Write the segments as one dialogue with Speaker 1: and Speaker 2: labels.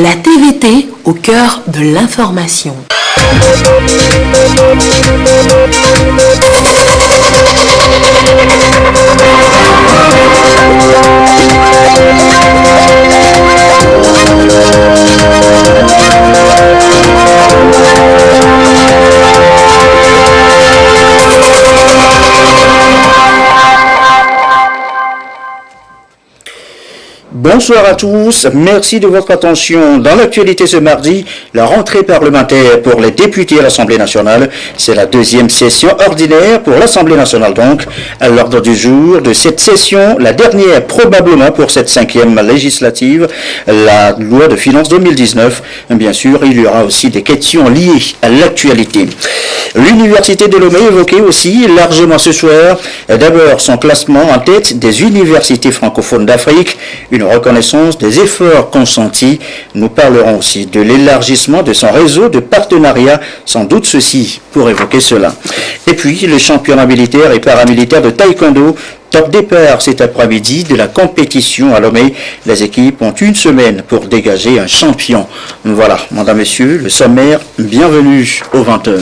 Speaker 1: La TVT au cœur de l'information.
Speaker 2: Bonsoir à tous, merci de votre attention. Dans l'actualité ce mardi, la rentrée parlementaire pour les députés à l'Assemblée nationale, c'est la deuxième session ordinaire pour l'Assemblée nationale donc. À l'ordre du jour de cette session, la dernière probablement pour cette 5e législative, la loi de finances 2019. Bien sûr, il y aura aussi des questions liées à l'actualité. L'université de Lomé évoquée aussi largement ce soir. D'abord son classement en tête des universités francophones d'Afrique, une reconnaissance des efforts consentis. Nous parlerons aussi de l'élargissement de son réseau de partenariats, sans doute ceci pour évoquer cela. Et puis le championnat militaire et paramilitaire de taekwondo, top départ cet après-midi de la compétition à Lomé. Les équipes ont une semaine pour dégager un champion. Voilà, mesdames, messieurs, le sommaire, bienvenue aux 20h.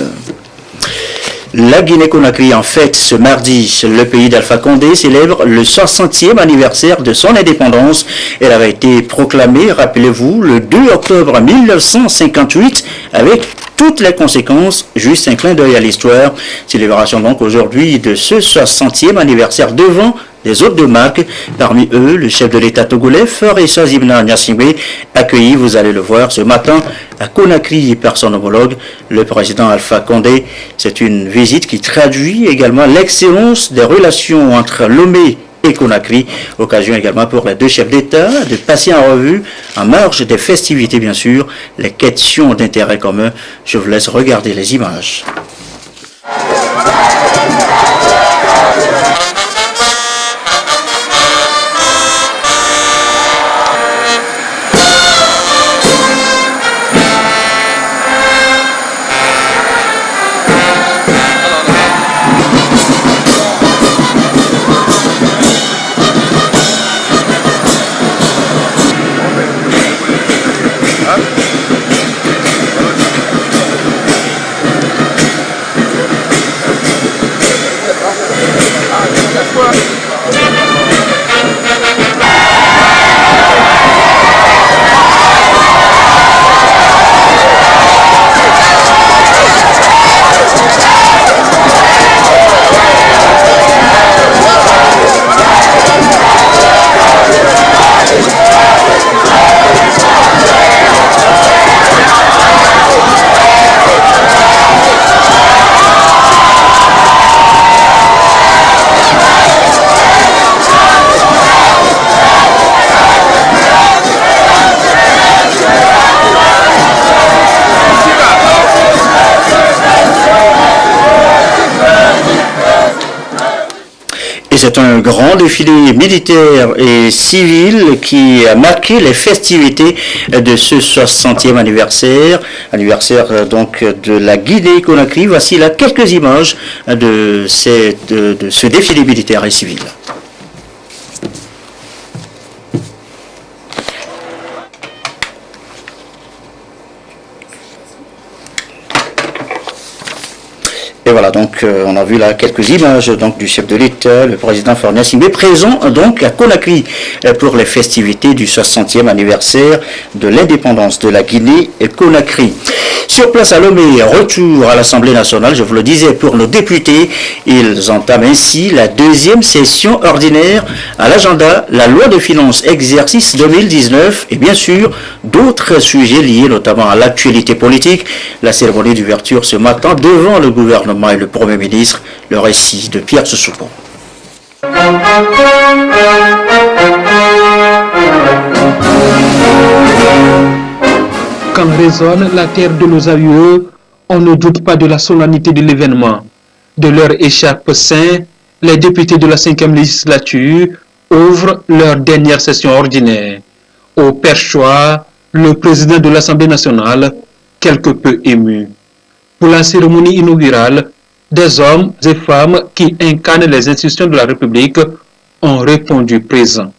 Speaker 2: La Guinée-Conakry en fête ce mardi. Le pays d'Alpha Condé célèbre le 60e anniversaire de son indépendance. Elle avait été proclamée, rappelez-vous, le 2 octobre 1958 avec toutes les conséquences. Juste un clin d'œil à l'histoire. Célébration donc aujourd'hui de ce 60e anniversaire devant les hôtes de marque, parmi eux le chef de l'État togolais, Faure Sazimna Gnassingbé, accueilli, vous allez le voir, ce matin à Conakry par son homologue, le président Alpha Condé. C'est une visite qui traduit également l'excellence des relations entre Lomé et Conakry. Occasion également pour les deux chefs d'État de passer en revue, en marge des festivités bien sûr, les questions d'intérêt commun. Je vous laisse regarder les images. C'est un grand défilé militaire et civil qui a marqué les festivités de ce 60e anniversaire donc de la Guinée-Conakry. Voici là quelques images de ce défilé militaire et civil. Et voilà, donc on a vu là quelques images donc du chef de l'État, le président Faure Gnassingbé, présent donc à Conakry pour les festivités du 60e anniversaire de l'indépendance de la Guinée et Conakry. Sur place à Lomé, retour à l'Assemblée nationale, je vous le disais, pour nos députés. Ils entament ainsi la deuxième session ordinaire. À l'agenda, la loi de finances exercice 2019 et bien sûr d'autres sujets liés notamment à l'actualité politique. La cérémonie d'ouverture ce matin devant le gouvernement et le Premier ministre. Le récit de Pierre Soussoupon.
Speaker 3: Quand résonne la terre de nos aïeux, on ne doute pas de la solennité de l'événement. De leur écharpe saint, les députés de la 5e législature ouvrent leur dernière session ordinaire. Au perchoir, le président de l'Assemblée nationale, quelque peu ému. Pour la cérémonie inaugurale, des hommes et femmes qui incarnent les institutions de la République ont répondu présents.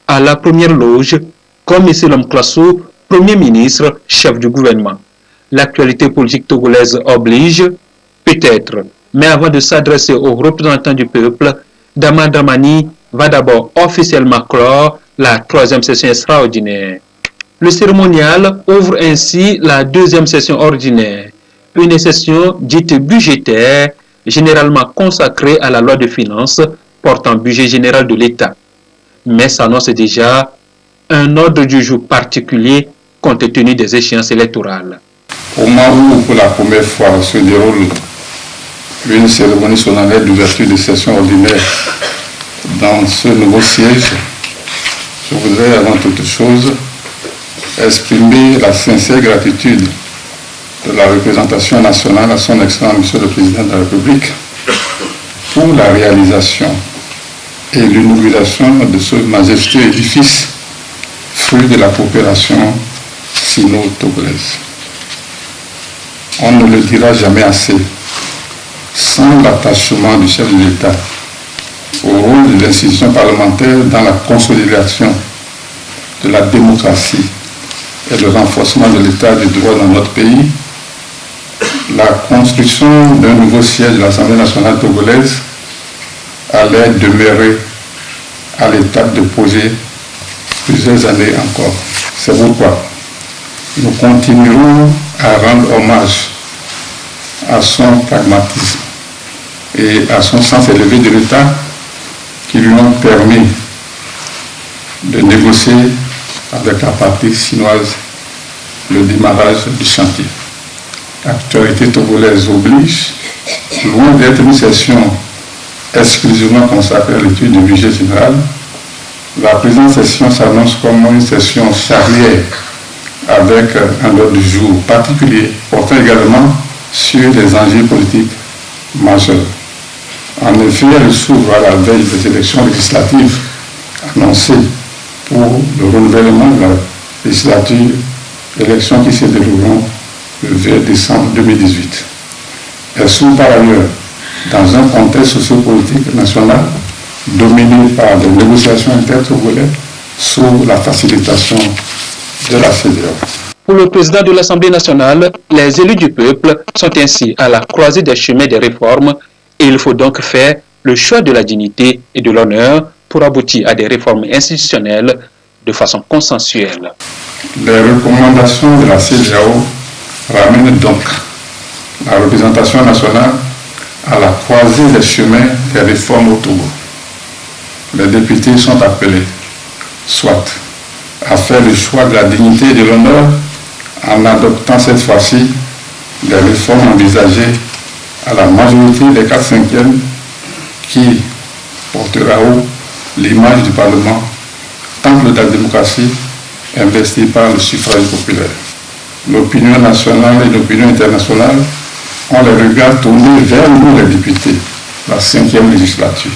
Speaker 3: À la première loge, comme M. Lomklasso, Premier ministre, chef du gouvernement. L'actualité politique togolaise oblige, peut-être, mais avant de s'adresser aux représentants du peuple, Dama Dramani va d'abord officiellement clore la 3e session extraordinaire. Le cérémonial ouvre ainsi la 2e session ordinaire, une session dite budgétaire, généralement consacrée à la loi de finances portant budget général de l'État. Mais s'annonce déjà un ordre du jour particulier compte tenu des échéances électorales.
Speaker 4: Au moment où, pour la première fois, se déroule une cérémonie solennelle d'ouverture de session ordinaire dans ce nouveau siège, je voudrais avant toute chose exprimer la sincère gratitude de la représentation nationale à son Excellence Monsieur le Président de la République pour la réalisation et l'inauguration de ce majestueux édifice, fruit de la coopération sino-togolaise. On ne le dira jamais assez, sans l'attachement du chef de l'État au rôle de l'institution parlementaire dans la consolidation de la démocratie et le renforcement de l'état de droit dans notre pays, la construction d'un nouveau siège de l'Assemblée nationale togolaise allait demeurer à l'étape de projet plusieurs années encore. C'est pourquoi nous continuerons à rendre hommage à son pragmatisme et à son sens élevé de l'État qui lui ont permis de négocier avec la partie chinoise le démarrage du chantier. L'actualité togolaise oblige, loin d'être une session exclusivement consacrée à l'étude du budget général, la présente session s'annonce comme une session charnière avec un ordre du jour particulier portant également sur des enjeux politiques majeurs. En effet, elle s'ouvre à la veille des élections législatives annoncées pour le renouvellement de la législature, élections qui se dérouleront le 20 décembre 2018. Elle s'ouvre par ailleurs dans un contexte sociopolitique national dominé par des négociations intertogolaises sous la facilitation de la CEDEAO.
Speaker 3: Pour le président de l'Assemblée nationale, les élus du peuple sont ainsi à la croisée des chemins des réformes et il faut donc faire le choix de la dignité et de l'honneur pour aboutir à des réformes institutionnelles de façon consensuelle.
Speaker 4: Les recommandations de la CEDEAO ramènent donc la représentation nationale à la croisée des chemins des réformes au Togo. Les députés sont appelés, soit à faire le choix de la dignité et de l'honneur en adoptant cette fois-ci les réformes envisagées à la majorité des 4/5 qui portera haut l'image du Parlement, temple de la démocratie investi par le suffrage populaire. L'opinion nationale et l'opinion internationale ont les regards tournés vers nous les députés, la 5e législature,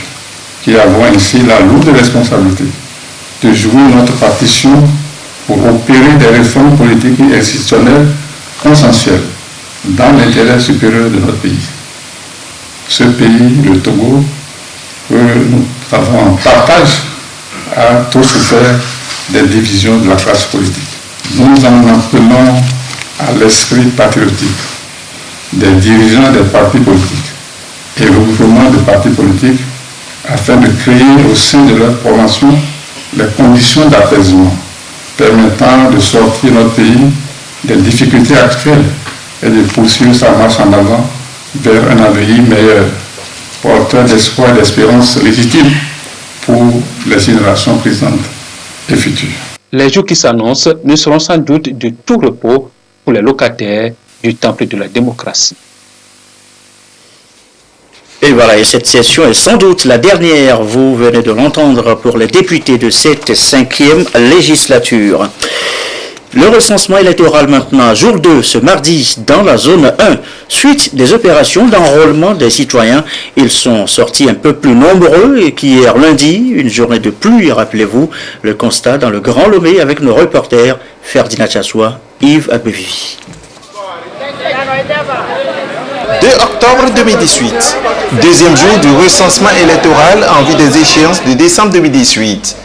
Speaker 4: qui avons ainsi la lourde responsabilité de jouer notre partition pour opérer des réformes politiques et institutionnelles consensuelles dans l'intérêt supérieur de notre pays. Ce pays, le Togo, que nous avons en partage, a trop souffert des divisions de la classe politique. Nous en appelons à l'esprit patriotique des dirigeants des partis politiques et regroupements de partis politiques afin de créer au sein de leur formation les conditions d'apaisement permettant de sortir notre pays des difficultés actuelles et de poursuivre sa marche en avant vers un avenir meilleur, porteur d'espoir et d'espérance légitime pour les générations présentes et futures.
Speaker 3: Les jours qui s'annoncent ne seront sans doute de tout repos pour les locataires du temple de la démocratie.
Speaker 2: Et voilà, et cette session est sans doute la dernière, vous venez de l'entendre, pour les députés de cette 5e législature. Le recensement électoral maintenant, jour 2, ce mardi, dans la zone 1. Suite des opérations d'enrôlement des citoyens, ils sont sortis un peu plus nombreux qu'hier lundi, une journée de pluie, rappelez-vous, le constat dans le Grand Lomé avec nos reporters Ferdinand Chassoua, Yves Abevivi.
Speaker 5: 2 octobre 2018, deuxième jour du recensement électoral en vue des échéances de décembre 2018.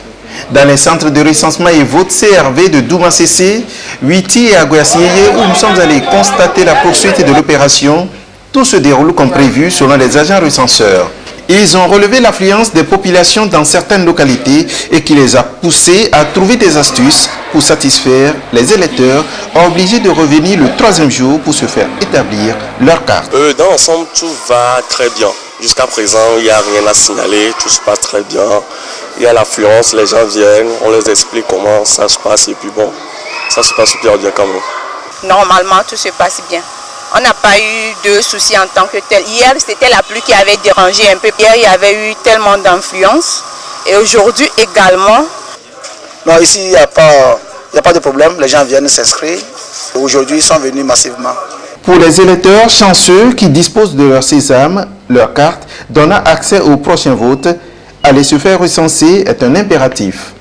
Speaker 5: dans les centres de recensement et vote CRV de Douma CC, Witi et Agoyassieye, où nous sommes allés constater la poursuite de l'opération. Tout se déroule comme prévu selon les agents recenseurs. Ils ont relevé l'affluence des populations dans certaines localités et qui les a poussés à trouver des astuces pour satisfaire les électeurs obligés de revenir le 3e jour pour se faire établir leur carte.
Speaker 6: Dans l'ensemble, tout va très bien. Jusqu'à présent, il n'y a rien à signaler, tout se passe très bien. Il y a l'affluence, les gens viennent, on les explique comment ça se passe et puis bon, ça se passe super bien quand même.
Speaker 7: Normalement, tout se passe bien. On n'a pas eu de soucis en tant que tel. Hier, c'était la pluie qui avait dérangé un peu. Hier, il y avait eu tellement d'influence. Et aujourd'hui également.
Speaker 8: Non, ici, il n'y a pas de problème. Les gens viennent s'inscrire. Aujourd'hui, ils sont venus massivement.
Speaker 5: Pour les électeurs chanceux qui disposent de leur sésame, leur carte, donnant accès au prochain vote, aller se faire recenser est un impératif.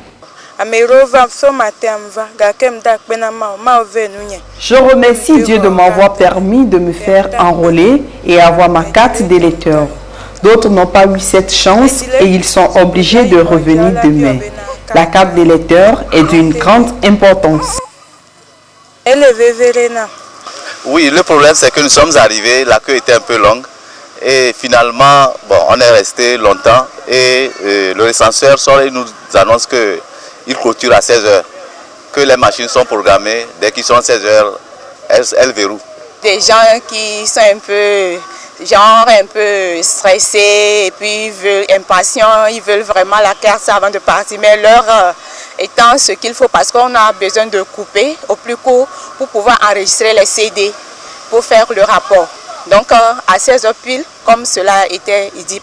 Speaker 9: Je remercie Dieu de m'avoir permis de me faire enrôler et avoir ma carte d'électeur. D'autres n'ont pas eu cette chance et ils sont obligés de revenir demain. La carte d'électeur est d'une grande importance.
Speaker 10: Oui, le problème c'est que nous sommes arrivés, la queue était un peu longue et finalement, on est resté longtemps et le recenseur sort et nous annonce que il clôture à 16h, que les machines sont programmées, dès qu'ils sont à 16h, elles verrouillent.
Speaker 7: Des gens qui sont un peu stressés et puis impatients, ils veulent vraiment la carte avant de partir, mais l'heure étant ce qu'il faut parce qu'on a besoin de couper au plus court pour pouvoir enregistrer les CD pour faire le rapport. Donc à 16h pile, comme cela était dit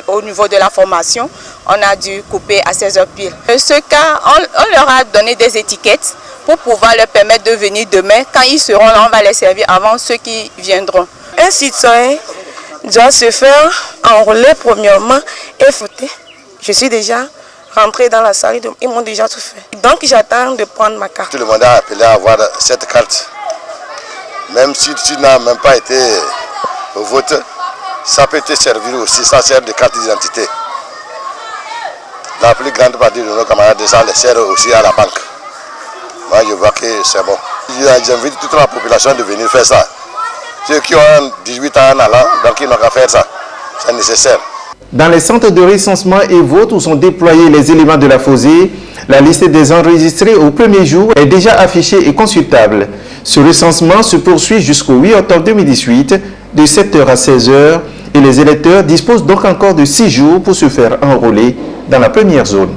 Speaker 7: au niveau de la formation, on a dû couper à 16h pile. Dans ce cas, on leur a donné des étiquettes pour pouvoir leur permettre de venir demain. Quand ils seront là, on va les servir avant ceux qui viendront.
Speaker 11: Un citoyen doit se faire enrôler premièrement et voter. Je suis déjà rentré dans la salle, ils m'ont déjà tout fait. Donc j'attends de prendre ma carte.
Speaker 10: Tout le monde a appelé à avoir cette carte. Même si tu n'as même pas été au vote, ça peut te servir aussi, ça sert de carte d'identité. La plus grande partie de nos camarades de ça les sert aussi à la banque. Moi je vois que c'est bon. J'invite toute la population de venir faire ça. Ceux qui ont 18 ans en allant, donc ils n'ont qu'à faire ça. C'est nécessaire.
Speaker 5: Dans les centres de recensement et vote où sont déployés les éléments de la FOSE, la liste des enregistrés au premier jour est déjà affichée et consultable. Ce recensement se poursuit jusqu'au 8 octobre 2018, de 7h à 16h, et les électeurs disposent donc encore de 6 jours pour se faire enrôler dans la première zone.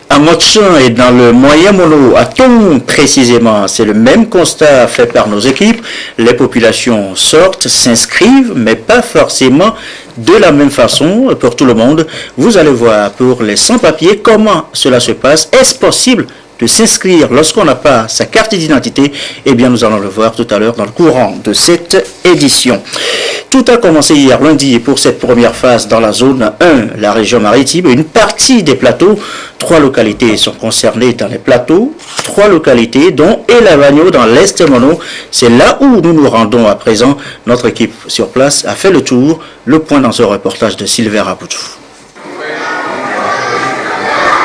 Speaker 2: À Motchin et dans le moyen mono, à Tongue précisément, c'est le même constat fait par nos équipes. Les populations sortent, s'inscrivent, mais pas forcément de la même façon pour tout le monde. Vous allez voir pour les sans-papiers comment cela se passe. Est-ce possible de s'inscrire lorsqu'on n'a pas sa carte d'identité? Eh bien, nous allons le voir tout à l'heure dans le courant de cette édition. Tout a commencé hier lundi pour cette première phase dans la zone 1, la région maritime, une partie des plateaux. 3 localités sont concernées dans les plateaux, 3 localités dont Elavagno dans l'Est mono. C'est là où nous nous rendons à présent. Notre équipe sur place a fait le tour. Le point dans ce reportage de Sylvain Raboutou.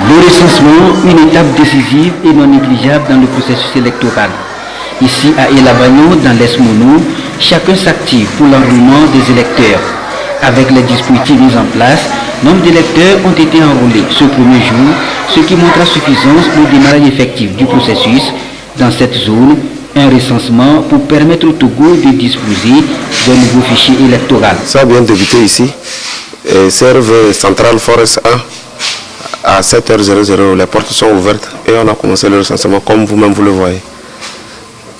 Speaker 12: Le recensement, une étape décisive et non négligeable dans le processus électoral. Ici à Elavagno, dans l'Est mono, chacun s'active pour l'enrôlement des électeurs. Avec les dispositifs mis en place, nombre d'électeurs ont été enrôlés ce premier jour, ce qui montre la suffisance du démarrage effectif du processus dans cette zone. Un recensement pour permettre au Togo de disposer d'un nouveau fichier électoral.
Speaker 13: Ça vient débuter ici. Serve Central Forest 1 à 7h00. Les portes sont ouvertes et on a commencé le recensement comme vous-même vous le voyez.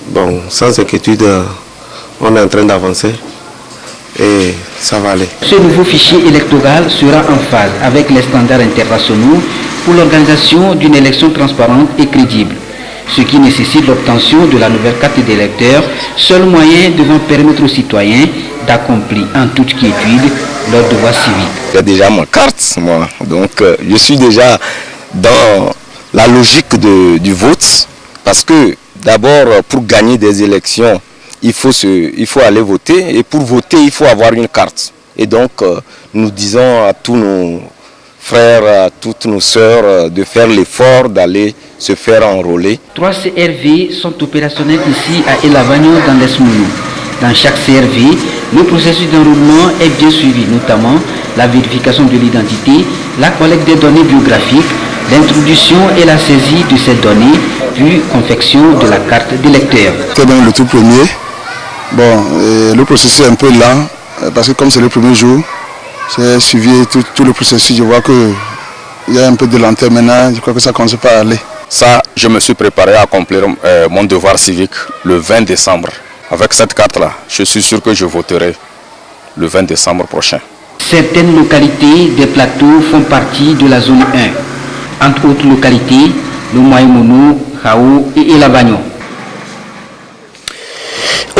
Speaker 13: Bon, sans inquiétude, on est en train d'avancer et ça va aller.
Speaker 12: Ce nouveau fichier électoral sera en phase avec les standards internationaux pour l'organisation d'une élection transparente et crédible, ce qui nécessite l'obtention de la nouvelle carte d'électeur, seul moyen devant permettre aux citoyens d'accomplir en toute quiétude leur devoir civique.
Speaker 14: J'ai déjà ma carte, moi, donc je suis déjà dans la logique du vote, parce que d'abord, pour gagner des élections, il faut aller voter. Et pour voter, il faut avoir une carte. Et donc, nous disons à tous nos frères, à toutes nos sœurs de faire l'effort d'aller se faire enrôler.
Speaker 12: 3 CRV sont opérationnels ici à Elavagno dans l'Esmoulou. Dans chaque CRV, le processus d'enrôlement est bien suivi, notamment la vérification de l'identité, la collecte des données biographiques, l'introduction et la saisie de ces données, puis confection de la carte d'électeur.
Speaker 15: C'est donc le tout premier. Bon, le processus est un peu lent, parce que comme c'est le premier jour, j'ai suivi tout le processus, je vois qu'il y a un peu de lenteur maintenant, je crois que ça commence pas à aller.
Speaker 14: Ça, je me suis préparé à accomplir mon devoir civique le 20 décembre. Avec cette carte-là, je suis sûr que je voterai le 20 décembre prochain.
Speaker 12: Certaines localités des plateaux font partie de la zone 1. Entre autres localités, le Moaimono, Khao et Elavagno.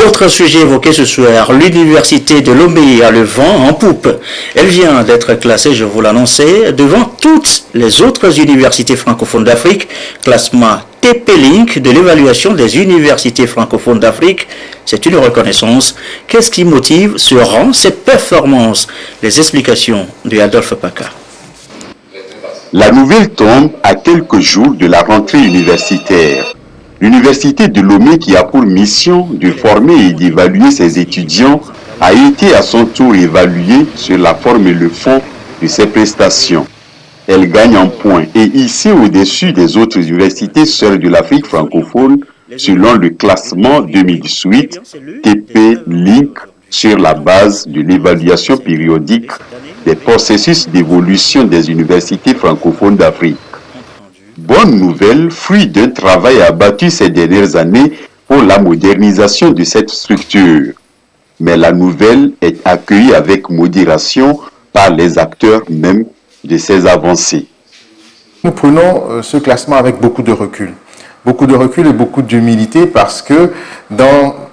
Speaker 2: Autre sujet évoqué ce soir, l'université de Lomé a le vent en poupe. Elle vient d'être classée, je vous l'annonçais, devant toutes les autres universités francophones d'Afrique. Classement TP-Link de l'évaluation des universités francophones d'Afrique. C'est une reconnaissance. Qu'est-ce qui motive ce rang, cette performance? Les explications de Adolphe Paca.
Speaker 16: La nouvelle tombe à quelques jours de la rentrée universitaire. L'université de Lomé, qui a pour mission de former et d'évaluer ses étudiants, a été à son tour évaluée sur la forme et le fond de ses prestations. Elle gagne en points et ici au-dessus des autres universités sœurs de l'Afrique francophone selon le classement 2018 TP-Link sur la base de l'évaluation périodique des processus d'évolution des universités francophones d'Afrique. Bonne nouvelle, fruit d'un travail abattu ces dernières années pour la modernisation de cette structure. Mais la nouvelle est accueillie avec modération par les acteurs même de ces avancées.
Speaker 17: Nous prenons ce classement avec beaucoup de recul. Beaucoup de recul et beaucoup d'humilité parce que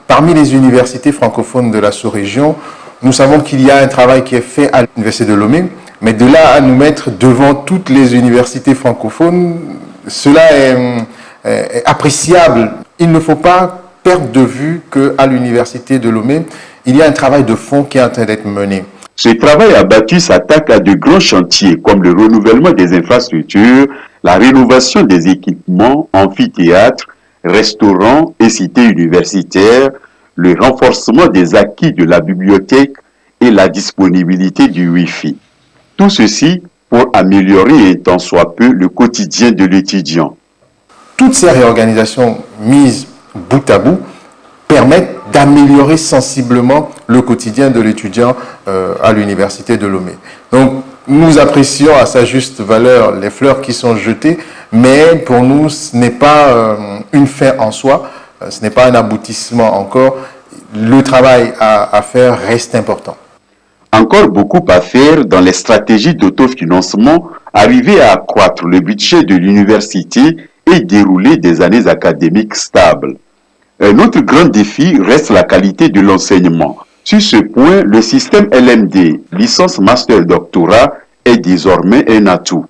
Speaker 17: parmi les universités francophones de la sous-région, nous savons qu'il y a un travail qui est fait à l'université de Lomé. Mais de là à nous mettre devant toutes les universités francophones, cela est appréciable. Il ne faut pas perdre de vue qu'à l'université de Lomé, il y a un travail de fond qui est en train d'être mené.
Speaker 16: Ce travail abattu s'attaque à de grands chantiers comme le renouvellement des infrastructures, la rénovation des équipements, amphithéâtres, restaurants et cités universitaires, le renforcement des acquis de la bibliothèque et la disponibilité du Wi-Fi. Tout ceci pour améliorer et tant soit peu le quotidien de l'étudiant.
Speaker 17: Toutes ces réorganisations mises bout à bout permettent d'améliorer sensiblement le quotidien de l'étudiant à l'université de Lomé. Donc nous apprécions à sa juste valeur les fleurs qui sont jetées, mais pour nous ce n'est pas une fin en soi, ce n'est pas un aboutissement encore. Le travail à faire reste important.
Speaker 16: Encore beaucoup à faire dans les stratégies d'autofinancement, arriver à accroître le budget de l'université et dérouler des années académiques stables. Un autre grand défi reste la qualité de l'enseignement. Sur ce point, le système LMD, licence master doctorat, est désormais un atout.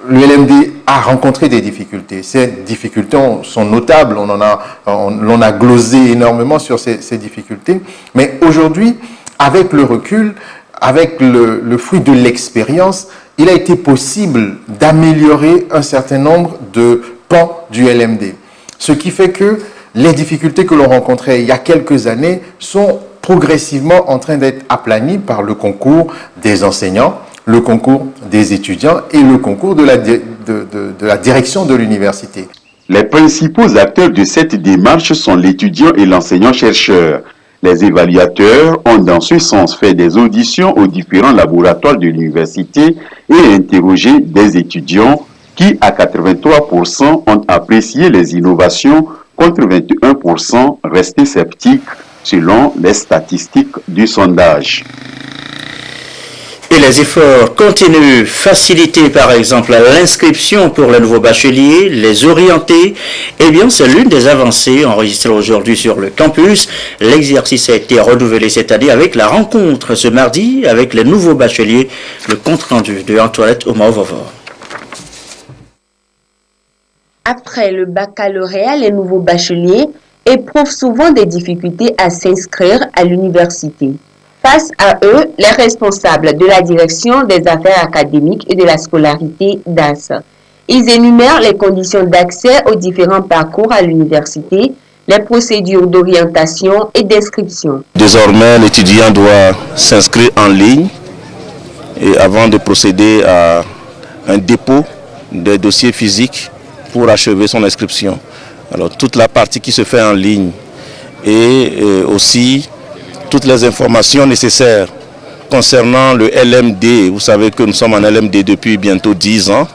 Speaker 17: Le LMD a rencontré des difficultés. Ces difficultés sont notables. On a glosé énormément sur ces difficultés. Mais aujourd'hui, avec le recul, avec le fruit de l'expérience, il a été possible d'améliorer un certain nombre de pans du LMD. Ce qui fait que les difficultés que l'on rencontrait il y a quelques années sont progressivement en train d'être aplanies par le concours des enseignants, le concours des étudiants et le concours de la direction de l'université.
Speaker 16: Les principaux acteurs de cette démarche sont l'étudiant et l'enseignant-chercheur. Les évaluateurs ont dans ce sens fait des auditions aux différents laboratoires de l'université et interrogé des étudiants qui, à 83%, ont apprécié les innovations contre 21% restés sceptiques selon les statistiques du sondage.
Speaker 2: Et les efforts continuent, faciliter par exemple l'inscription pour les nouveaux bacheliers, les orienter, eh bien c'est l'une des avancées enregistrées aujourd'hui sur le campus. L'exercice a été renouvelé cette année avec la rencontre ce mardi avec les nouveaux bacheliers, le compte rendu de Antoinette Omaovovo.
Speaker 18: Après le baccalauréat, les nouveaux bacheliers éprouvent souvent des difficultés à s'inscrire à l'université. Face à eux, les responsables de la direction des affaires académiques et de la scolarité d'AS. Ils énumèrent les conditions d'accès aux différents parcours à l'université, les procédures d'orientation et d'inscription.
Speaker 19: Désormais, l'étudiant doit s'inscrire en ligne et avant de procéder à un dépôt des dossiers physiques pour achever son inscription. Alors toute la partie qui se fait en ligne et aussi toutes les informations nécessaires concernant le LMD. Vous savez que nous sommes en LMD depuis bientôt 10 ans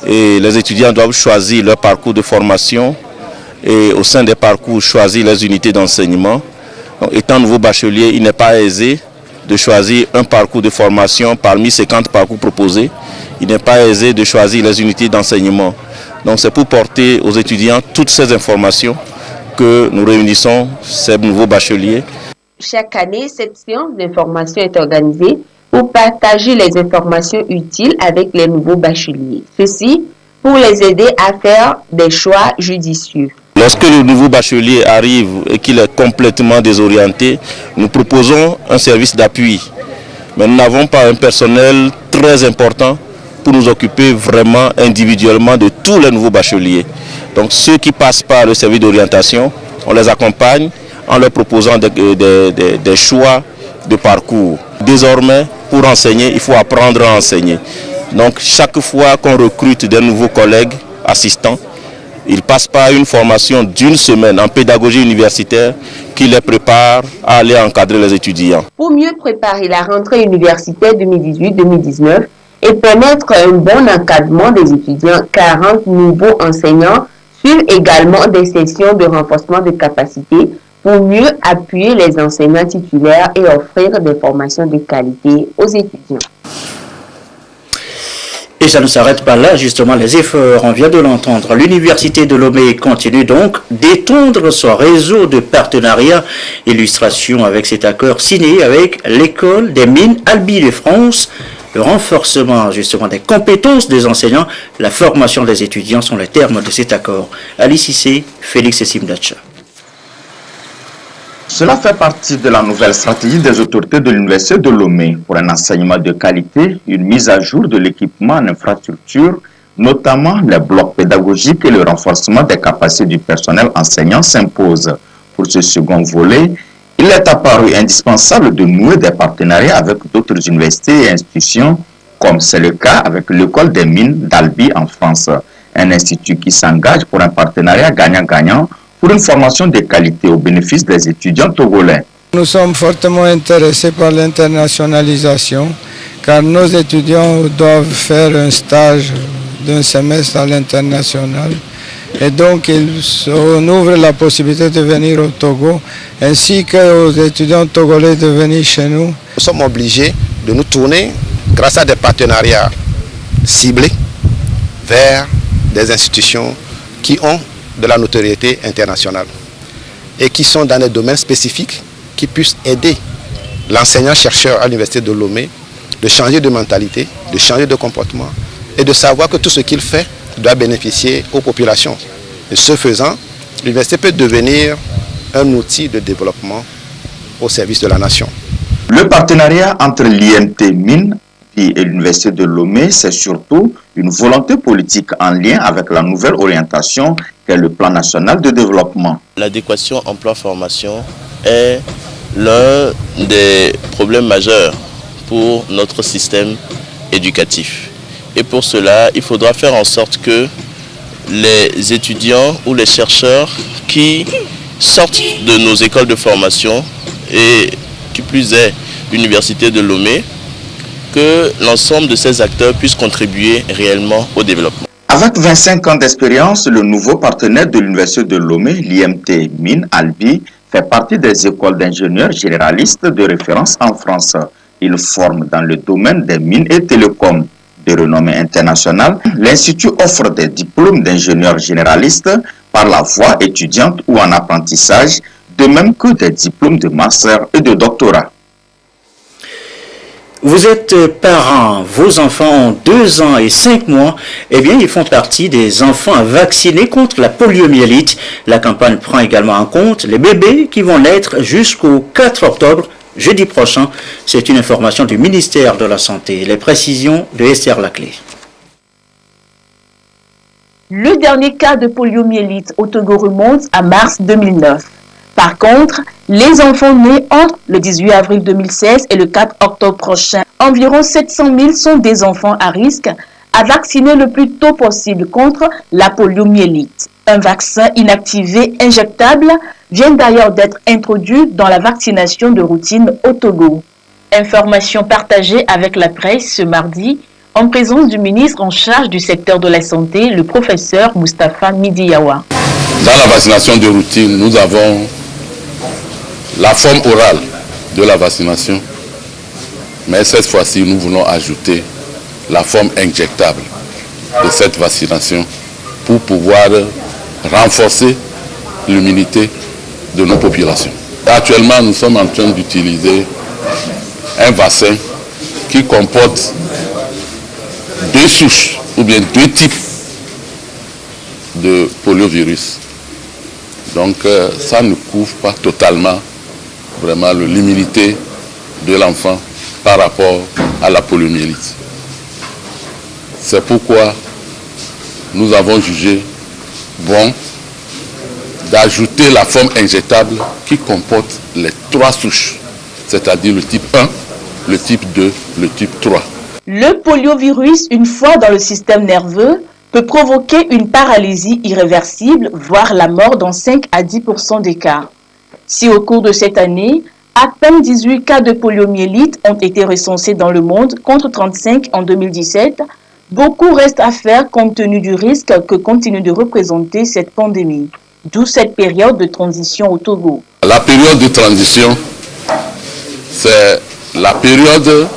Speaker 19: et les étudiants doivent choisir leur parcours de formation et au sein des parcours choisir les unités d'enseignement. Étant nouveau bachelier, il n'est pas aisé de choisir un parcours de formation parmi 50 parcours proposés. Il n'est pas aisé de choisir les unités d'enseignement. Donc c'est pour porter aux étudiants toutes ces informations que nous réunissons ces nouveaux bacheliers.
Speaker 18: Chaque année, cette séance d'information est organisée pour partager les informations utiles avec les nouveaux bacheliers. Ceci pour les aider à faire des choix judicieux.
Speaker 19: Lorsque le nouveau bachelier arrive et qu'il est complètement désorienté, nous proposons un service d'appui. Mais nous n'avons pas un personnel très important pour nous occuper vraiment individuellement de tous les nouveaux bacheliers. Donc ceux qui passent par le service d'orientation, on les accompagne en leur proposant des choix de parcours. Désormais, pour enseigner, il faut apprendre à enseigner. Donc chaque fois qu'on recrute des nouveaux collègues assistants, ils passent par une formation d'une semaine en pédagogie universitaire qui les prépare à aller encadrer les étudiants.
Speaker 18: Pour mieux préparer la rentrée universitaire 2018-2019 et permettre un bon encadrement des étudiants, 40 nouveaux enseignants suivent également des sessions de renforcement de capacité pour mieux appuyer les enseignants titulaires et offrir des formations de qualité aux étudiants.
Speaker 2: Et ça ne s'arrête pas là, justement, les efforts, on vient de l'entendre. L'Université de Lomé continue donc d'étendre son réseau de partenariats. Illustration avec cet accord signé avec l'École des mines Albi de France. Le renforcement, justement, des compétences des enseignants, la formation des étudiants sont les termes de cet accord. Ali Cissé, Félix Simdacha.
Speaker 20: Cela fait partie de la nouvelle stratégie des autorités de l'Université de Lomé pour un enseignement de qualité, une mise à jour de l'équipement en infrastructure, notamment les blocs pédagogiques et le renforcement des capacités du personnel enseignant s'impose. Pour ce second volet, il est apparu indispensable de nouer des partenariats avec d'autres universités et institutions, comme c'est le cas avec l'École des mines d'Albi en France, un institut qui s'engage pour un partenariat gagnant-gagnant pour une formation de qualité au bénéfice des étudiants togolais.
Speaker 21: Nous sommes fortement intéressés par l'internationalisation car nos étudiants doivent faire un stage d'un semestre à l'international et donc on ouvre la possibilité de venir au Togo ainsi qu'aux étudiants togolais de venir chez nous.
Speaker 22: Nous sommes obligés de nous tourner grâce à des partenariats ciblés vers des institutions qui ont de la notoriété internationale et qui sont dans des domaines spécifiques qui puissent aider l'enseignant-chercheur à l'Université de Lomé de changer de mentalité, de changer de comportement et de savoir que tout ce qu'il fait doit bénéficier aux populations. Et ce faisant, l'université peut devenir un outil de développement au service de la nation.
Speaker 20: Le partenariat entre l'IMT Mines et l'Université de Lomé, c'est surtout une volonté politique en lien avec la nouvelle orientation qu'est le plan national de développement.
Speaker 23: L'adéquation emploi-formation est l'un des problèmes majeurs pour notre système éducatif. Et pour cela, il faudra faire en sorte que les étudiants ou les chercheurs qui sortent de nos écoles de formation et qui plus est l'Université de Lomé, que l'ensemble de ces acteurs puissent contribuer réellement au développement.
Speaker 20: Avec 25 ans d'expérience, le nouveau partenaire de l'Université de Lomé, l'IMT Mines Albi, fait partie des écoles d'ingénieurs généralistes de référence en France. Il forme dans le domaine des mines et télécoms. De renommée internationale, l'Institut offre des diplômes d'ingénieurs généralistes par la voie étudiante ou en apprentissage, de même que des diplômes de master et de doctorat.
Speaker 2: Vous êtes parents, vos enfants ont 2 ans et 5 mois, eh bien ils font partie des enfants vaccinés contre la poliomyélite. La campagne prend également en compte les bébés qui vont naître jusqu'au 4 octobre jeudi prochain. C'est une information du ministère de la Santé. Les précisions de Esther Laclé.
Speaker 1: Le dernier cas de poliomyélite au Togo remonte à mars 2009. Par contre, les enfants nés entre le 18 avril 2016 et le 4 octobre prochain, environ 700 000 sont des enfants à risque à vacciner le plus tôt possible contre la poliomyélite. Un vaccin inactivé injectable vient d'ailleurs d'être introduit dans la vaccination de routine au Togo. Information partagée avec la presse ce mardi en présence du ministre en charge du secteur de la santé, le professeur Moustapha Midiyawa.
Speaker 3: Dans la vaccination de routine, nous avons la forme orale de la vaccination, mais cette fois-ci, nous voulons ajouter la forme injectable de cette vaccination pour pouvoir renforcer l'immunité de nos populations. Actuellement, nous sommes en train d'utiliser un vaccin qui comporte deux souches ou bien deux types de poliovirus. Donc ça ne couvre pas totalement vraiment l'immunité de l'enfant par rapport à la poliomyélite. C'est pourquoi nous avons jugé bon d'ajouter la forme injectable qui comporte les trois souches, c'est-à-dire le type 1, le type 2, le type 3.
Speaker 1: Le poliovirus, une fois dans le système nerveux, peut provoquer une paralysie irréversible, voire la mort dans 5 à 10% des cas. Si au cours de cette année, à peine 18 cas de poliomyélite ont été recensés dans le monde contre 35 en 2017, beaucoup reste à faire compte tenu du risque que continue de représenter cette pandémie. D'où cette période de transition au Togo.
Speaker 3: La période de transition, c'est la période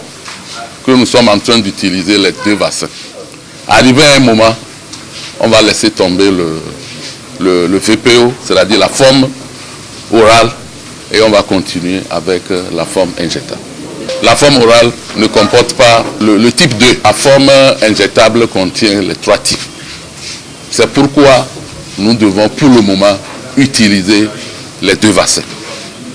Speaker 3: que nous sommes en train d'utiliser les deux vaccins. Arrivé à un moment, on va laisser tomber le VPO, c'est-à-dire la forme orale, et on va continuer avec la forme injectable. La forme orale ne comporte pas le type 2. La forme injectable contient les trois types. C'est pourquoi nous devons pour le moment utiliser les deux vaccins.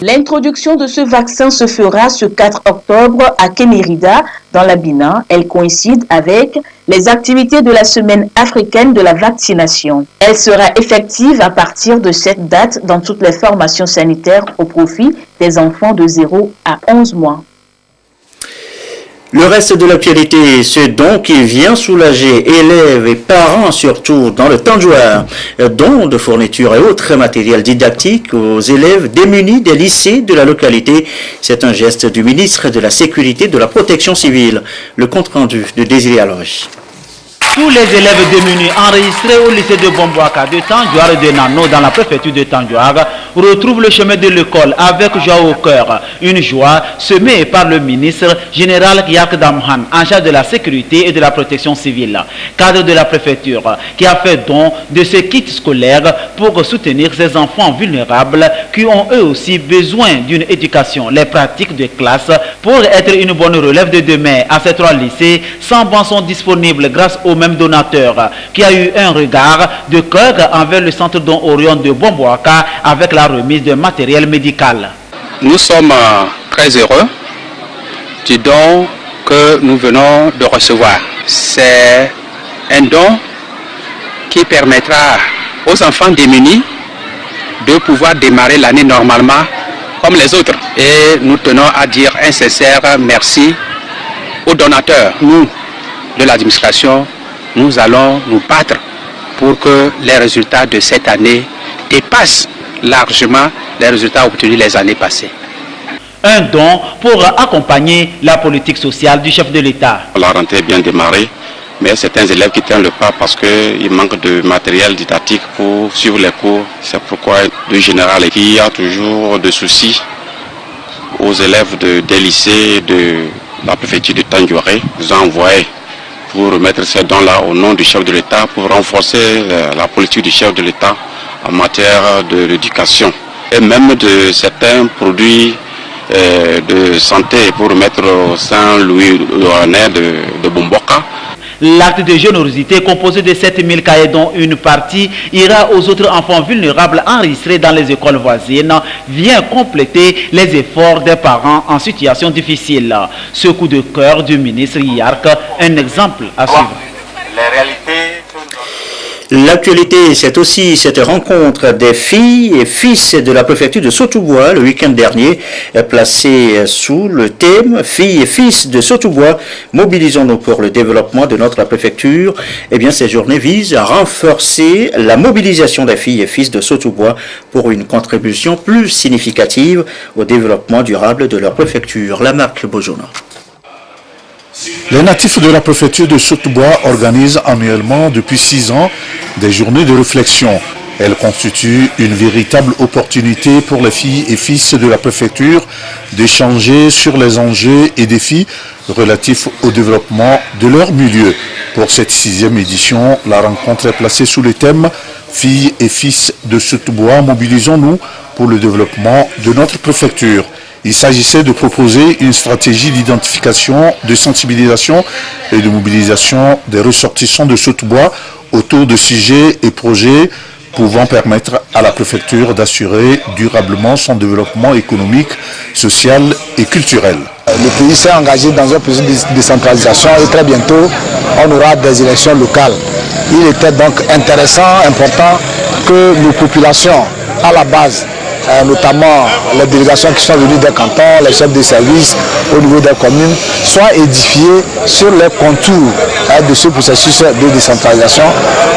Speaker 1: L'introduction de ce vaccin se fera ce 4 octobre à Kémérida, dans la Bénin. Elle coïncide avec les activités de la semaine africaine de la vaccination. Elle sera effective à partir de cette date dans toutes les formations sanitaires au profit des enfants de 0 à 11 mois.
Speaker 2: Le reste de l'actualité, ce don qui vient soulager élèves et parents, surtout dans le Tandjouar, dons de fournitures et autres matériels didactiques aux élèves démunis des lycées de la localité. C'est un geste du ministre de la Sécurité et de la Protection civile. Le compte-rendu de Désiré Aloy.
Speaker 4: Tous les élèves démunis enregistrés au lycée de Bombouaka de Tandjouar et de Nano dans la préfecture de Tandjouar retrouvent le chemin de l'école avec joie au cœur. Une joie semée par le ministre général Yak Damhan en charge de la sécurité et de la protection civile, cadre de la préfecture, qui a fait don de ce kit scolaire pour soutenir ces enfants vulnérables qui ont eux aussi besoin d'une éducation, les pratiques de classe pour être une bonne relève de demain. À ces trois lycées, 100 bancs sont disponibles grâce au même donateur qui a eu un regard de cœur envers le centre don Orion de Bombouaka avec la remise de matériel médical.
Speaker 24: Nous sommes très heureux du don que nous venons de recevoir. C'est un don qui permettra aux enfants démunis de pouvoir démarrer l'année normalement comme les autres. Et nous tenons à dire un sincère merci aux donateurs. Nous, de l'administration, nous allons nous battre pour que les résultats de cette année dépassent largement les résultats obtenus les années passées.
Speaker 4: Un don pour accompagner la politique sociale du chef de l'État.
Speaker 24: La rentrée est bien démarrée, mais certains élèves qui tiennent le pas parce qu'il manque de matériel didactique pour suivre les cours. C'est pourquoi, de général, il y a toujours des soucis aux élèves des lycées de la préfecture de Tandjouaré. Nous avons envoyé pour remettre ces dons-là au nom du chef de l'État, pour renforcer la politique du chef de l'État en matière de l'éducation. Et même de certains produits de santé pour remettre au Saint-Louis de Bombouaka.
Speaker 4: L'acte de générosité composé de 7000 cahiers dont une partie ira aux autres enfants vulnérables enregistrés dans les écoles voisines vient compléter les efforts des parents en situation difficile. Ce coup de cœur du ministre Yark, un exemple à suivre.
Speaker 2: Les réalités. L'actualité, c'est aussi cette rencontre des filles et fils de la préfecture de Sotoubois le week-end dernier, placée sous le thème « Filles et fils de Sotoubois, mobilisons-nous pour le développement de notre préfecture ». Eh bien, ces journées visent à renforcer la mobilisation des filles et fils de Sotoubois pour une contribution plus significative au développement durable de leur préfecture. La marque Bojona.
Speaker 6: Les natifs de la préfecture de Sotoubois organisent annuellement depuis 6 ans des journées de réflexion. Elles constituent une véritable opportunité pour les filles et fils de la préfecture d'échanger sur les enjeux et défis relatifs au développement de leur milieu. Pour cette 6e édition, la rencontre est placée sous le thème « Filles et fils de Sotoubois, mobilisons-nous pour le développement de notre préfecture ». Il s'agissait de proposer une stratégie d'identification, de sensibilisation et de mobilisation des ressortissants de Sotoubois autour de sujets et projets pouvant permettre à la préfecture d'assurer durablement son développement économique, social et culturel.
Speaker 7: Le pays s'est engagé dans un processus de décentralisation et très bientôt on aura des élections locales. Il était donc intéressant, important que nos populations à la base, notamment les délégations qui sont venues des cantons, les chefs de service au niveau des communes, soient édifiés sur les contours de ce processus de décentralisation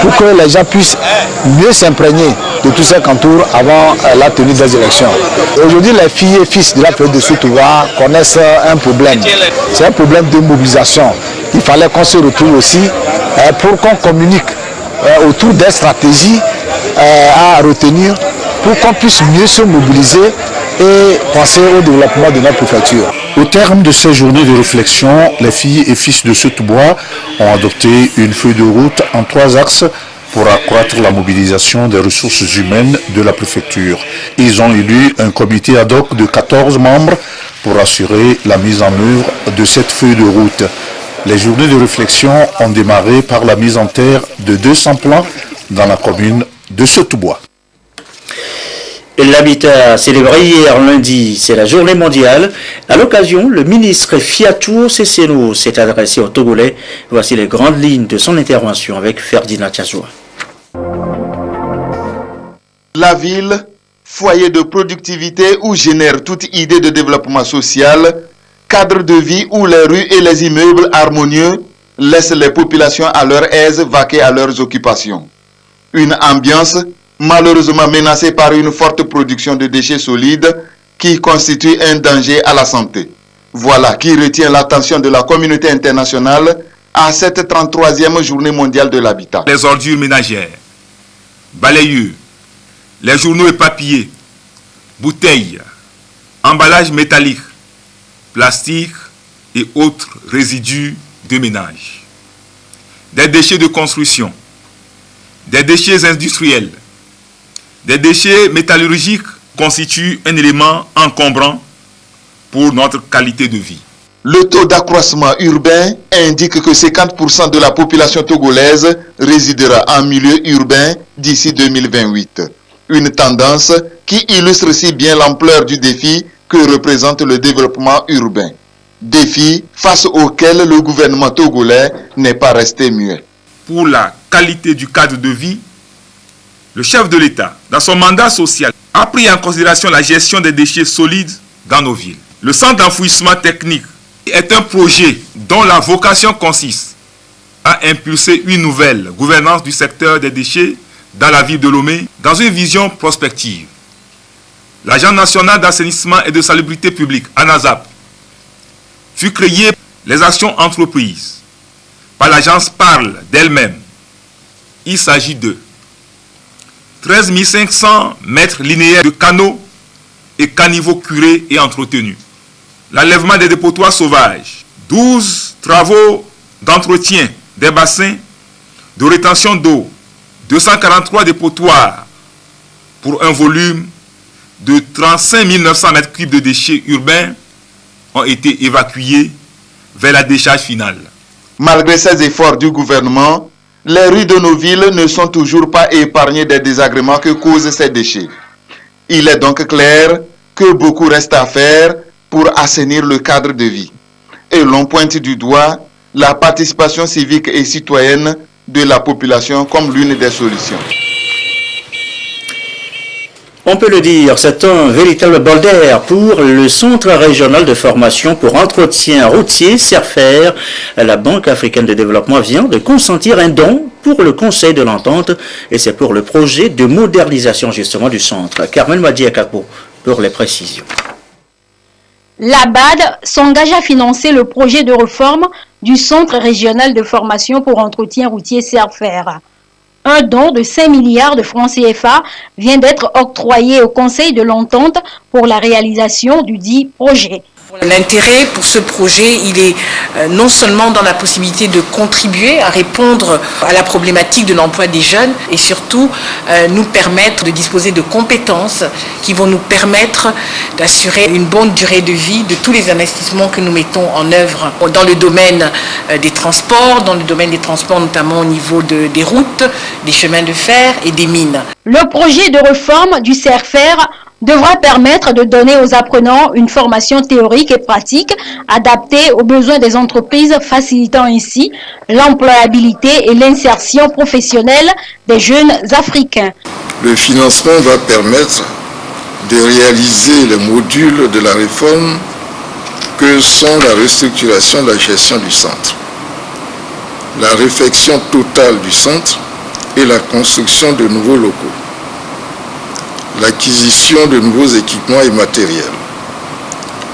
Speaker 7: pour que les gens puissent mieux s'imprégner de tous ces contours avant la tenue des élections. Aujourd'hui, les filles et fils de la préfecture de Sotoubois connaissent un problème. C'est un problème de mobilisation. Il fallait qu'on se retrouve aussi pour qu'on communique autour des stratégies à retenir pour qu'on puisse mieux se mobiliser et penser au développement de notre préfecture.
Speaker 6: Au terme de ces journées de réflexion, les filles et fils de Sotoubois ont adopté une feuille de route en 3 axes pour accroître la mobilisation des ressources humaines de la préfecture. Ils ont élu un comité ad hoc de 14 membres pour assurer la mise en œuvre de cette feuille de route. Les journées de réflexion ont démarré par la mise en terre de 200 plants dans la commune de Sotoubois.
Speaker 2: L'habitat célébré hier lundi, c'est la journée mondiale. À l'occasion, le ministre Fiatou Sesseno s'est adressé aux Togolais. Voici les grandes lignes de son intervention avec Ferdinand Tiazoua.
Speaker 8: La ville, foyer de productivité où génère toute idée de développement social, cadre de vie où les rues et les immeubles harmonieux laissent les populations à leur aise vaquer à leurs occupations. Une ambiance malheureusement menacée par une forte production de déchets solides qui constitue un danger à la santé. Voilà qui retient l'attention de la communauté internationale à cette 33e journée mondiale de l'habitat.
Speaker 9: Les ordures ménagères, balayeux, les journaux et papiers, bouteilles, emballages métalliques, plastiques et autres résidus de ménage. Des déchets de construction, des déchets industriels, des déchets métallurgiques constituent un élément encombrant pour notre qualité de vie.
Speaker 8: Le taux d'accroissement urbain indique que 50% de la population togolaise résidera en milieu urbain d'ici 2028. Une tendance qui illustre si bien l'ampleur du défi que représente le développement urbain. Défi face auquel le gouvernement togolais n'est pas resté muet.
Speaker 9: Pour la qualité du cadre de vie, le chef de l'État, dans son mandat social, a pris en considération la gestion des déchets solides dans nos villes. Le centre d'enfouissement technique est un projet dont la vocation consiste à impulser une nouvelle gouvernance du secteur des déchets dans la ville de Lomé dans une vision prospective. L'Agence nationale d'assainissement et de salubrité publique, ANASAP, fut créé. Les actions entreprises par l'agence parlent d'elles-mêmes. Il s'agit de 13 500 mètres linéaires de canaux et caniveaux curés et entretenus. L'enlèvement des dépotoirs sauvages. 12 travaux d'entretien des bassins de rétention d'eau. 243 dépotoirs pour un volume de 35 900 mètres cubes de déchets urbains ont été évacués vers la décharge finale.
Speaker 8: Malgré ces efforts du gouvernement, les rues de nos villes ne sont toujours pas épargnées des désagréments que causent ces déchets. Il est donc clair que beaucoup reste à faire pour assainir le cadre de vie. Et l'on pointe du doigt la participation civique et citoyenne de la population comme l'une des solutions.
Speaker 2: On peut le dire, c'est un véritable bol d'air pour le Centre régional de formation pour entretien routier CERFER. La Banque africaine de développement vient de consentir un don pour le Conseil de l'entente et c'est pour le projet de modernisation justement du centre. Carmen Madiakapo pour les précisions.
Speaker 5: La BAD s'engage à financer le projet de réforme du Centre régional de formation pour entretien routier CERFER. Un don de 5 milliards de francs CFA vient d'être octroyé au Conseil de l'entente pour la réalisation du dit projet.
Speaker 10: L'intérêt pour ce projet, il est non seulement dans la possibilité de contribuer à répondre à la problématique de l'emploi des jeunes et surtout nous permettre de disposer de compétences qui vont nous permettre d'assurer une bonne durée de vie de tous les investissements que nous mettons en œuvre dans le domaine des transports, notamment au niveau des routes, des chemins de fer et des mines.
Speaker 5: Le projet de réforme du CERFER devra permettre de donner aux apprenants une formation théorique et pratique adaptée aux besoins des entreprises, facilitant ainsi l'employabilité et l'insertion professionnelle des jeunes Africains.
Speaker 11: Le financement va permettre de réaliser les modules de la réforme que sont la restructuration de la gestion du centre, la réfection totale du centre et la construction de nouveaux locaux, l'acquisition de nouveaux équipements et matériels,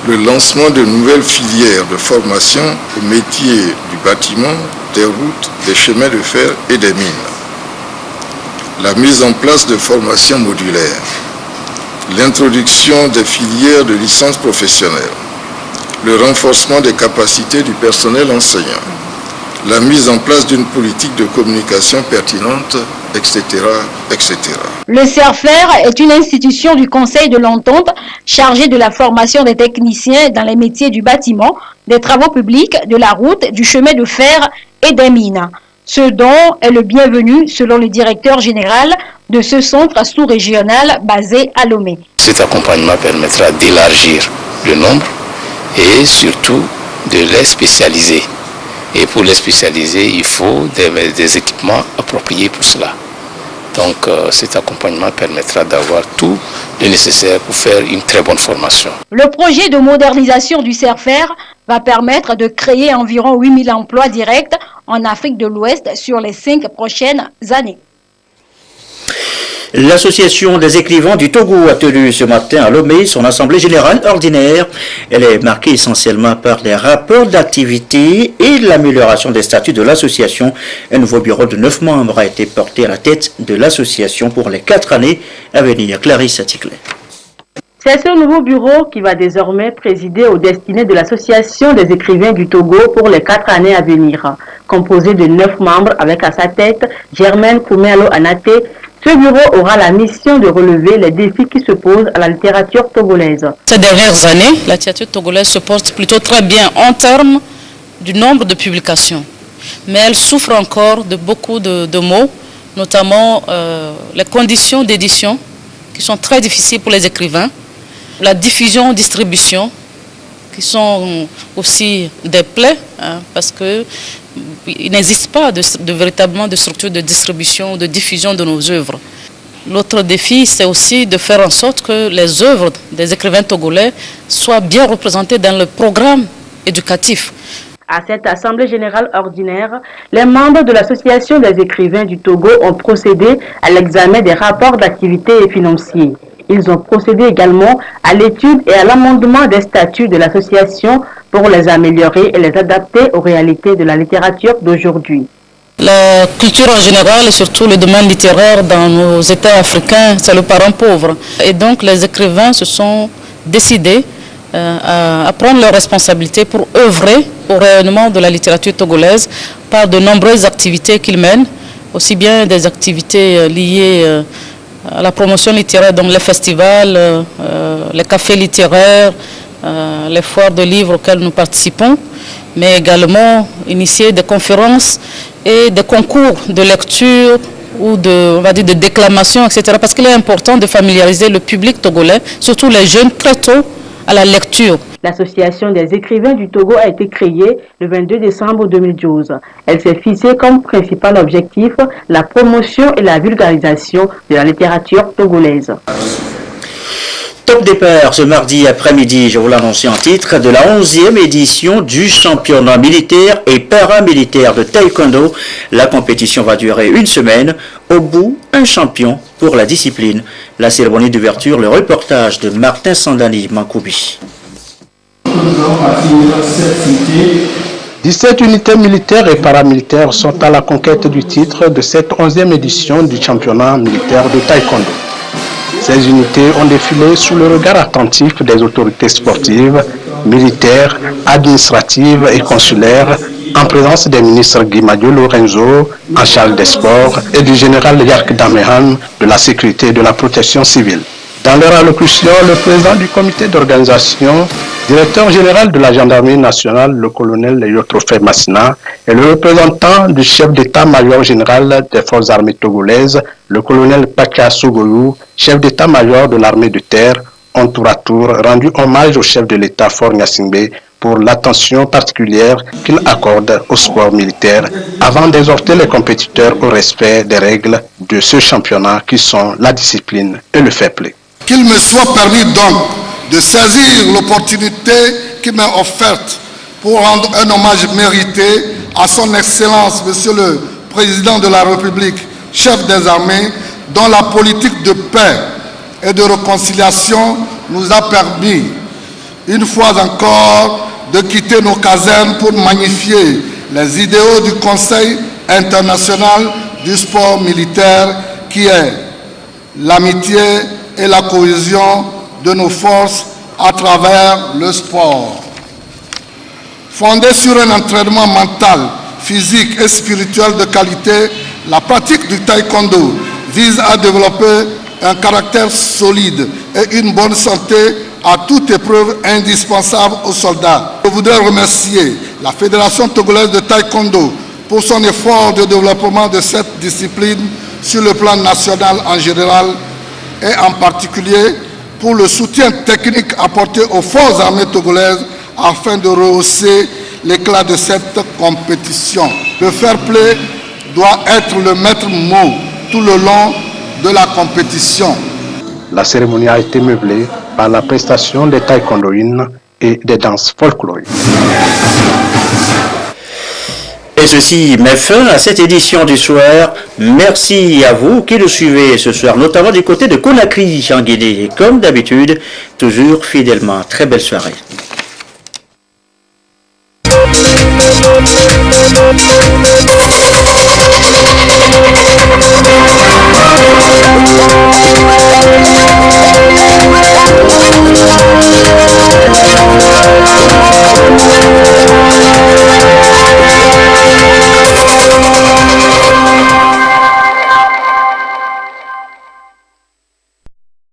Speaker 11: le lancement de nouvelles filières de formation aux métiers du bâtiment, des routes, des chemins de fer et des mines, la mise en place de formations modulaires, l'introduction des filières de licence professionnelle, le renforcement des capacités du personnel enseignant, la mise en place d'une politique de communication pertinente, etc., etc.
Speaker 5: Le CERFER est une institution du Conseil de l'entente chargée de la formation des techniciens dans les métiers du bâtiment, des travaux publics, de la route, du chemin de fer et des mines. Ce don est le bienvenu selon le directeur général de ce centre sous-régional basé à Lomé.
Speaker 13: Cet accompagnement permettra d'élargir le nombre et surtout de les spécialiser. Et pour les spécialiser, il faut des équipements appropriés pour cela. Donc cet accompagnement permettra d'avoir tout le nécessaire pour faire une très bonne formation.
Speaker 5: Le projet de modernisation du CERFER va permettre de créer environ 8000 emplois directs en Afrique de l'Ouest sur les 5 prochaines années.
Speaker 2: L'Association des écrivains du Togo a tenu ce matin à Lomé son assemblée générale ordinaire. Elle est marquée essentiellement par les rapports d'activité et l'amélioration des statuts de l'association. Un nouveau bureau de 9 membres a été porté à la tête de l'association pour les 4 années à venir. Clarisse Aticlé.
Speaker 1: C'est ce nouveau bureau qui va désormais présider aux destinées de l'Association des écrivains du Togo pour les 4 années à venir. Composé de 9 membres avec à sa tête Germaine Koumelo Anaté, ce bureau aura la mission de relever les défis qui se posent à la littérature togolaise.
Speaker 25: Ces dernières années, la littérature togolaise se porte plutôt très bien en termes du nombre de publications. Mais elle souffre encore de beaucoup de maux, notamment les conditions d'édition qui sont très difficiles pour les écrivains, la diffusion, distribution, qui sont aussi des plaies, parce qu'il n'existe pas véritablement de structure de distribution, de diffusion de nos œuvres. L'autre défi, c'est aussi de faire en sorte que les œuvres des écrivains togolais soient bien représentées dans le programme éducatif.
Speaker 1: À cette Assemblée générale ordinaire, les membres de l'Association des écrivains du Togo ont procédé à l'examen des rapports d'activité et financiers. Ils ont procédé également à l'étude et à l'amendement des statuts de l'association pour les améliorer et les adapter aux réalités de la littérature d'aujourd'hui.
Speaker 25: La culture en général et surtout le domaine littéraire dans nos États africains, c'est le parent pauvre. Et donc les écrivains se sont décidés à prendre leurs responsabilités pour œuvrer au rayonnement de la littérature togolaise par de nombreuses activités qu'ils mènent, aussi bien des activités liées à la promotion littéraire, donc les festivals, les cafés littéraires, les foires de livres auxquels nous participons, mais également initier des conférences et des concours de lecture ou on va dire de déclamation, etc. Parce qu'il est important de familiariser le public togolais, surtout les jeunes, très tôt à la lecture.
Speaker 1: L'Association des écrivains du Togo a été créée le 22 décembre 2012. Elle s'est fixée comme principal objectif la promotion et la vulgarisation de la littérature togolaise.
Speaker 2: Top départ ce mardi après-midi, je vous l'annonce en titre, de la 11e édition du championnat militaire et paramilitaire de taekwondo. La compétition va durer une semaine. Au bout, un champion pour la discipline. La cérémonie d'ouverture, le reportage de Martin Sandani Mankoubi.
Speaker 12: 17 unités militaires et paramilitaires sont à la conquête du titre de cette 11e édition du championnat militaire de taekwondo. Ces unités ont défilé sous le regard attentif des autorités sportives, militaires, administratives et consulaires, en présence des ministres Guimadio Lorenzo, en charge des sports, et du général Yark Damehan de la sécurité et de la protection civile. Dans leur allocution, le président du comité d'organisation, directeur général de la gendarmerie nationale, le colonel Yotrofe Massina, et le représentant du chef d'état-major général des forces armées togolaises, le colonel Pacha Sogoyou, chef d'état-major de l'armée de terre, ont tour à tour rendu hommage au chef de l'État Faure Gnassingbé pour l'attention particulière qu'il accorde au sport militaire avant d'exhorter les compétiteurs au respect des règles de ce championnat qui sont la discipline et le fair play.
Speaker 11: Qu'il me soit permis donc de saisir l'opportunité qui m'est offerte pour rendre un hommage mérité à son Excellence, Monsieur le Président de la République, chef des armées, dont la politique de paix et de réconciliation nous a permis, une fois encore, de quitter nos casernes pour magnifier les idéaux du Conseil international du sport militaire qui est l'amitié et la cohésion de nos forces à travers le sport. Fondée sur un entraînement mental, physique et spirituel de qualité, la pratique du taekwondo vise à développer un caractère solide et une bonne santé à toute épreuve indispensable aux soldats. Je voudrais remercier la Fédération togolaise de taekwondo pour son effort de développement de cette discipline sur le plan national en général et en particulier pour le soutien technique apporté aux forces armées togolaises afin de rehausser l'éclat de cette compétition. Le fair play doit être le maître mot tout le long de la compétition.
Speaker 12: La cérémonie a été meublée par la prestation des taekwondoïnes et des danses folkloriques.
Speaker 2: Et ceci met fin à cette édition du soir. Merci à vous qui nous suivez ce soir, notamment du côté de Conakry en Guinée. Et comme d'habitude, toujours fidèlement. Très belle soirée.